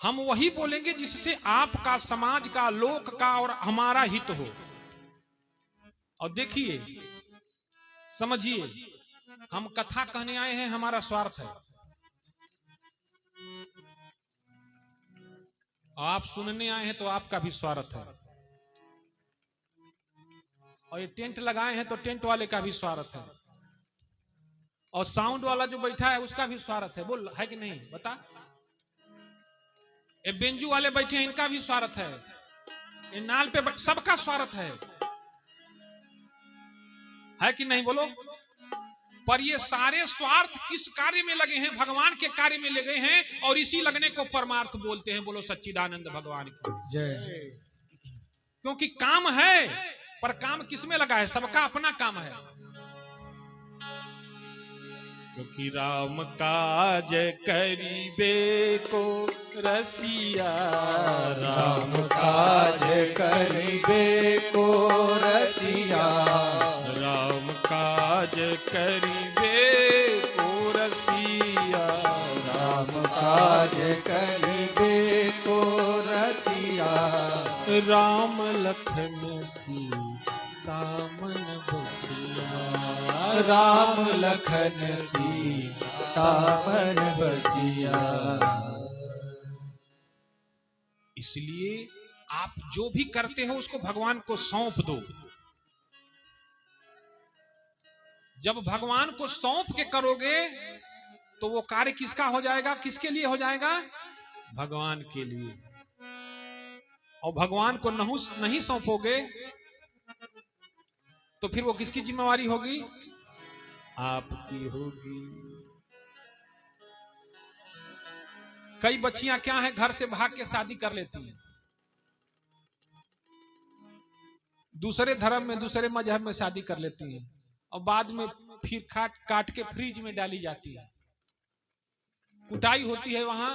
हम वही बोलेंगे जिससे आपका, समाज का, लोक का और हमारा हित हो। और देखिए, समझिए, हम कथा कहने आए हैं, हमारा स्वार्थ है, आप सुनने आए हैं तो आपका भी स्वार्थ है, और ये टेंट लगाए हैं तो टेंट वाले का भी स्वार्थ है, और साउंड वाला जो बैठा है उसका भी स्वार्थ है। बोल, है कि नहीं बता? ये बेंजू वाले बैठे हैं, इनका भी स्वार्थ है, ये नाल पे सबका स्वार्थ है कि नहीं? बोलो। पर ये सारे स्वार्थ किस कार्य में लगे हैं? भगवान के कार्य में लगे हैं, और इसी लगने को परमार्थ बोलते हैं। बोलो सच्चिदानंद भगवान की जय। क्योंकि काम है, पर काम किसमें लगा है? सबका अपना काम है। क्योंकि राम काज करीबे को रसिया, राम काज करिबे को रसिया, राम काज करीबे को रसिया, राम काज करिबे को रसिया, राम लखन सीता मन बसिया, राम लखन सीता मन बसिया। इसलिए आप जो भी करते हो उसको भगवान को सौंप दो। जब भगवान को सौंप के करोगे तो वो कार्य किसका हो जाएगा? किसके लिए हो जाएगा? भगवान के लिए। और भगवान को नहीं सौंपोगे तो फिर वो किसकी जिम्मेवारी होगी? आपकी होगी। कई बच्चियां क्या है, घर से भाग के शादी कर लेती हैं, दूसरे धर्म में, दूसरे मजहब में शादी कर लेती हैं, और बाद में फिर काट के फ्रिज में डाली जाती है, कुटाई होती है वहां।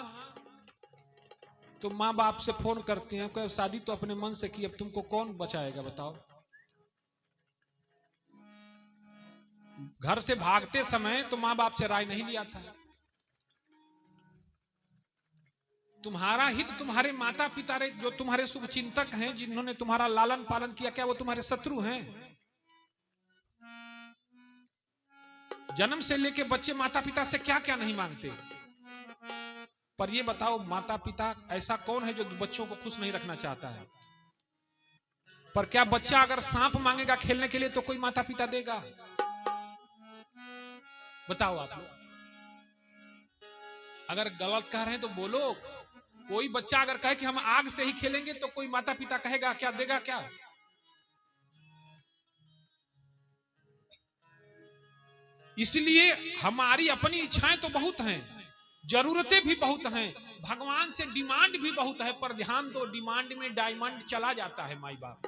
तो माँ बाप से फोन करते हैं कि शादी तो अपने मन से की, अब तुमको कौन बचाएगा बताओ। घर से भागते समय तो माँ बाप से राय नहीं लिया था। तुम्हारा हित तुम्हारे माता पिता, जो तुम्हारे शुभ चिंतक हैं, जिन्होंने तुम्हारा लालन पालन किया, क्या वो तुम्हारे शत्रु हैं? जन्म से लेके बच्चे माता पिता से क्या क्या नहीं मांगते। पर ये बताओ, माता पिता ऐसा कौन है जो बच्चों को खुश नहीं रखना चाहता है? पर क्या बच्चा अगर सांप मांगेगा खेलने के लिए तो कोई माता पिता देगा? बताओ आप लोग। अगर गलत कह रहे हैं तो बोलो। कोई बच्चा अगर कहे कि हम आग से ही खेलेंगे तो कोई माता पिता कहेगा क्या? देगा क्या? इसलिए हमारी अपनी इच्छाएं तो बहुत हैं, जरूरतें भी बहुत हैं, भगवान से डिमांड भी बहुत है। पर ध्यान दो, डिमांड में डायमंड चला जाता है माई बाप।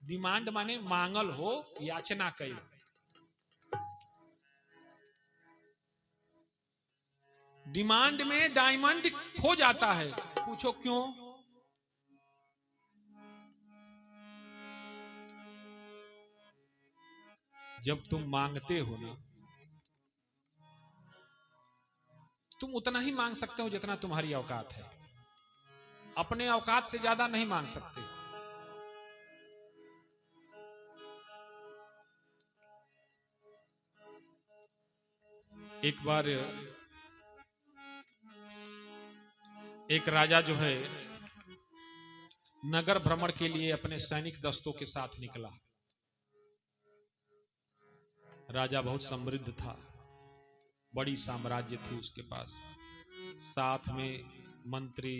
डिमांड माने मांगल हो, याचना कई। डिमांड में डायमंड खो जाता है। पूछो क्यों? जब तुम मांगते हो ना, तुम उतना ही मांग सकते हो जितना तुम्हारी औकात है, अपने औकात से ज्यादा नहीं मांग सकते। एक बार एक राजा जो है नगर भ्रमण के लिए अपने सैनिक दस्तों के साथ निकला। राजा बहुत समृद्ध था, बड़ी साम्राज्य थी उसके पास, साथ में मंत्री,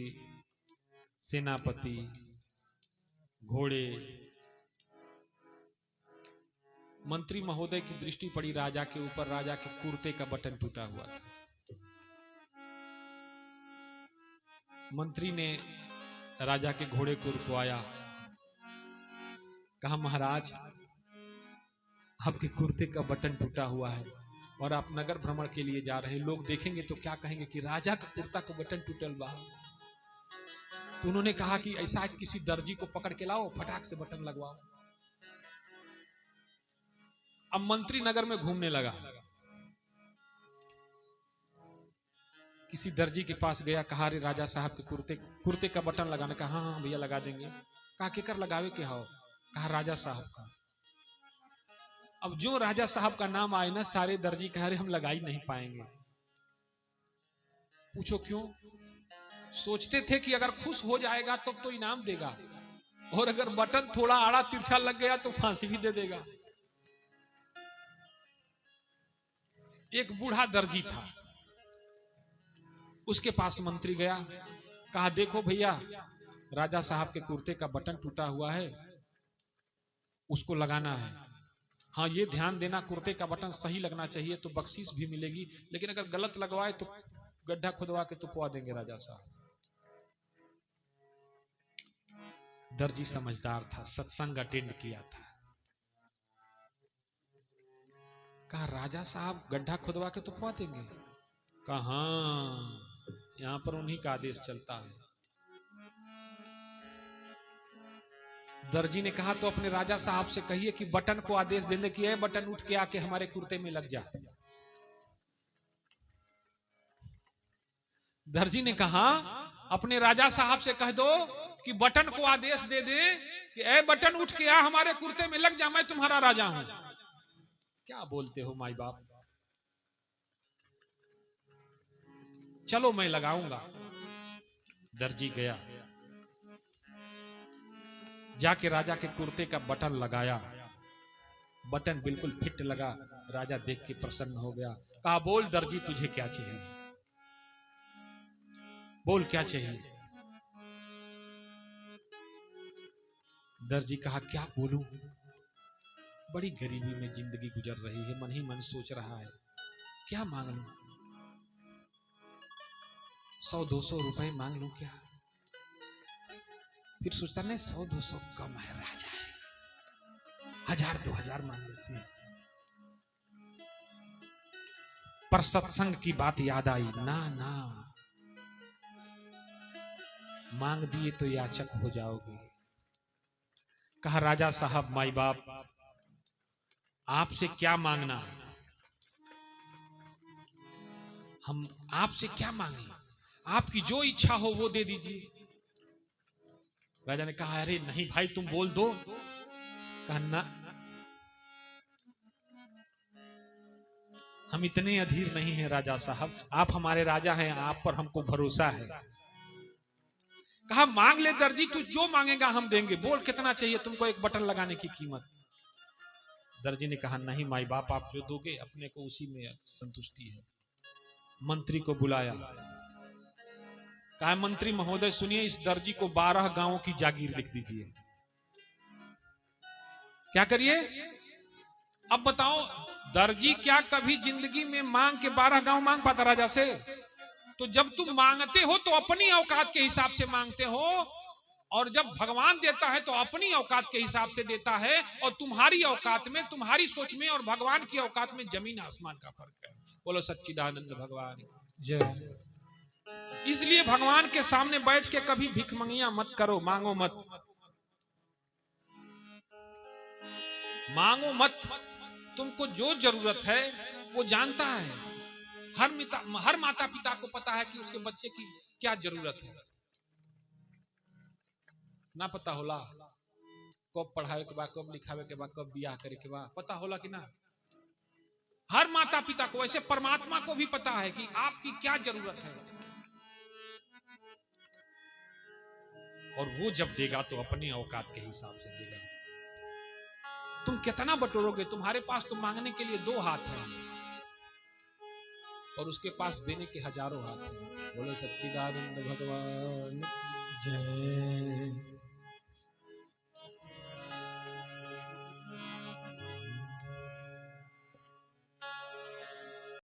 सेनापति, घोड़े। मंत्री महोदय की दृष्टि पड़ी राजा के ऊपर, राजा के कुर्ते का बटन टूटा हुआ था। मंत्री ने राजा के घोड़े को रुकवाया, कहा महाराज आपके कुर्ते का बटन टूटा हुआ है और आप नगर भ्रमण के लिए जा रहे हैं, लोग देखेंगे तो क्या कहेंगे कि राजा का कुर्ता को बटन टूटल बा। तो उन्होंने कहा कि ऐसा किसी दर्जी को पकड़ के लाओ, फटाक से बटन लगवाओ। अब मंत्री नगर में घूमने लगा किसी दर्जी के पास गया, कहा अरे राजा साहब के कुर्ते का बटन लगाने का। हाँ हाँ भैया लगा देंगे। कहा केकर लगावे के हो? कहा राजा साहब का। अब जो राजा साहब का नाम आए ना, सारे दर्जी कह रहे हम लगा ही नहीं पाएंगे। पूछो क्यों? सोचते थे कि अगर खुश हो जाएगा तो इनाम देगा, और अगर बटन थोड़ा आड़ा तिरछा लग गया तो फांसी भी दे देगा। एक बूढ़ा दर्जी था, उसके पास मंत्री गया, कहा देखो भैया राजा साहब के कुर्ते का बटन टूटा हुआ है, उसको लगाना है। हाँ ये ध्यान देना, कुर्ते का बटन सही लगना चाहिए तो बख्शीश भी मिलेगी, लेकिन अगर गलत लगवाए तो गड्ढा खुदवा के तुपवा देंगे राजा साहब। दर्जी समझदार था, सत्संग अटेंड किया था। कहा राजा साहब गड्ढा खुदवा के तुपवा देंगे? कहा हाँ, यहां पर उन्हीं का आदेश चलता है। दर्जी ने कहा तो अपने राजा साहब से कहिए कि बटन को आदेश देने की है, बटन उठ के आके हमारे कुर्ते में लग जा। दर्जी ने कहा अपने राजा साहब से कह दो कि बटन को आदेश दे दे कि ए बटन उठ के आ हमारे कुर्ते में लग जा, मैं तुम्हारा राजा हूं। क्या बोलते हो माई बाप? चलो मैं लगाऊंगा। दर्जी गया, जाके राजा के कुर्ते का बटन लगाया, बटन बिल्कुल फिट लगा। राजा देख के प्रसन्न हो गया। कहा बोल दर्जी तुझे क्या चाहिए, बोल क्या चाहिए? दर्जी कहा क्या बोलूं, बड़ी गरीबी में जिंदगी गुजर रही है, मन ही मन सोच रहा है क्या मांग लूं, 100-200 रुपए मांग लूं क्या? फिर सोचता नहीं 100-200 कम है, राजा है, 1000-2000 मांग लेते हैं। पर सत्संग की बात याद आई, ना ना मांग दिए तो याचक हो जाओगे। कहा राजा साहब माई बाप आपसे क्या मांगना, हम आपसे क्या मांगे, आपकी जो इच्छा हो वो दे दीजिए। राजा ने कहा अरे नहीं भाई तुम बोल दो। कहा ना हम इतने अधीर नहीं हैं राजा साहब, आप हमारे राजा हैं, आप पर हमको भरोसा है। कहा मांग ले दर्जी, तू जो मांगेगा हम देंगे, बोल कितना चाहिए तुमको एक बटन लगाने की कीमत। दर्जी ने कहा नहीं माई बाप आप जो दोगे अपने को उसी में संतुष्टि है। मंत्री को बुलाया, कहा मंत्री महोदय सुनिए, इस दर्जी को 12 गांवों की जागीर लिख दीजिए। क्या करिए? अब बताओ दर्जी क्या कभी जिंदगी में मांग के 12 गांव मांग पाता राजा से? तो जब तुम मांगते हो तो अपनी औकात के हिसाब से मांगते हो, और जब भगवान देता है तो अपनी औकात के हिसाब से देता है। और तुम्हारी औकात में, तुम्हारी सोच में और भगवान की औकात में जमीन आसमान का फर्क है। बोलो सच्चिदानंद भगवान जय। इसलिए भगवान के सामने बैठ के कभी भिखमंगिया मत करो, मांगो मत, मांगो मत। तुमको जो जरूरत है वो जानता है। हर माता पिता को पता है कि उसके बच्चे की क्या जरूरत है। ना पता होला कब पढ़ावे के बाद, कब लिखावे के बाद, कब बियाह करे के बाद, पता होला कि ना? हर माता पिता को, ऐसे परमात्मा को भी पता है कि आपकी क्या जरूरत है। और वो जब देगा तो अपने औकात के हिसाब से देगा। तुम कितना बटोरोगे? तुम्हारे पास तो मांगने के लिए 2 हाथ हैं और उसके पास देने के हजारों हाथ हैं। बोलो सच्चिदानंद भगवान जय।